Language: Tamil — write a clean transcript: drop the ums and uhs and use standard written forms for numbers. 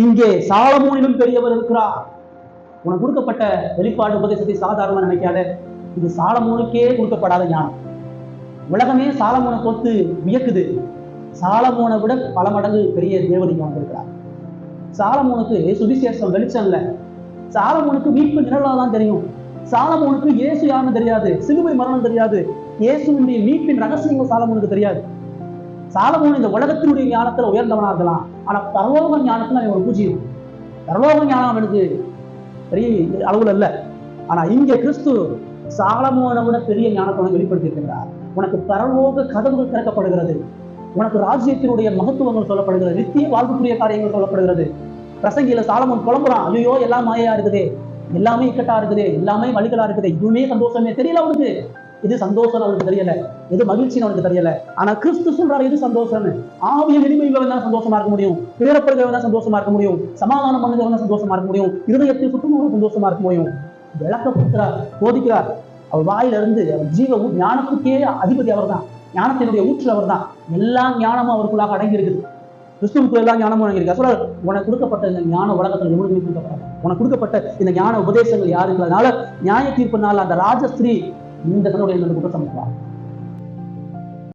இங்கே சாலமோனிலும் பெரியவர் இருக்கிறார். உனக்கு கொடுக்கப்பட்ட வெளிப்பாடு உபதேசத்தை சாதாரணமா நினைக்காத. இது சாலமோனுக்கே கொடுக்கப்படாத ஞானம். உலகமே சாலமோனை பொறுத்து வியக்குது. சாலமோனை விட பல மடங்கு பெரிய தேவன் இங்க வந்திருக்கிறார். சாலமோனுக்கு சுவிசேஷம் வெளிச்சம் இல்ல. சாலமோனுக்கு மீட்பு நிழலாதான் தெரியும். சாலமோனுக்கு இயேசு யாருன்னு தெரியாது, சிலுவை மரணம் தெரியாது, இயேசுவினுடைய மீட்பின் ரகசியங்கள் சாலமோனுக்கு தெரியாது. சாலமோன் இந்த உலகத்தினுடைய ஞானத்துல உயர்ந்தவனா இருக்கலாம், ஆனா பரலோக ஞானத்துல அவன் ஒரு பூஜ்யம். பரலோக ஞானம் அவனுக்கு பெரிய அளவுல இல்ல. ஆனா இங்க கிறிஸ்து சாலமோனை விட பெரிய ஞானத்தை உனக்கு வெளிப்படுத்தி இருக்கிறார். உனக்கு பரலோக கதவுகள் திறக்கப்படுகிறது. உனக்கு ராஜ்யத்தினுடைய மகத்துவங்கள் சொல்லப்படுகிறது. நித்திய வாழ்வுக்குரிய காரியங்கள் சொல்லப்படுகிறது. பிரசங்கியில சாலமோன் புலம்புறான், ஐயோ எல்லாம் மாயா இருக்குதே, எல்லாமே இக்கட்டா இருக்குதே, எல்லாமே வழிகளா இருக்குதே, இதுவுமே சந்தோஷமே தெரியல அவனுக்கு. இது சந்தோஷம் அவனுக்கு தெரியல, எது மகிழ்ச்சின்னு அவனுக்கு தெரியல. ஆனா கிறிஸ்து சொல்றாரு எது சந்தோஷம்னு. ஆவிய எளிமையுள்ளவன் தான் சந்தோஷமா இருக்க முடியும், துயரப்படுகிறவன் தான் சந்தோஷமா இருக்க முடியும், சமாதானம் பண்ணுகிறவன் தான் சந்தோஷமா இருக்க முடியும், இருதயத்தில் சுத்தமும் சந்தோஷமா இருக்க முடியும். விளக்கப்படுத்துறார், போதிக்கிறார். அவர் வாயிலிருந்து அவர் ஜீவ ஞானத்துக்கே அதிபதி அவர் தான், ஞானத்தினுடைய ஊற்று அவர் தான். எல்லா ஞானமும் அவருக்குள்ளாக அடங்கி இருக்குது. கிறிஸ்துவுக்கு எல்லா ஞானமும் அடங்கியிருக்கு. சொல்ல உனக்கு கொடுக்கப்பட்ட இந்த ஞான உலகத்தில் எவ்வளவு கொடுக்கப்படாது. உனக்கு கொடுக்கப்பட்ட இந்த ஞான உபதேசங்கள் யாருக்கு? அதனால நியாய தீர்ப்பு நாள் அந்த ராஜஸ்திரீ இந்த தன்னுடைய குற்றம் சமைப்பார்.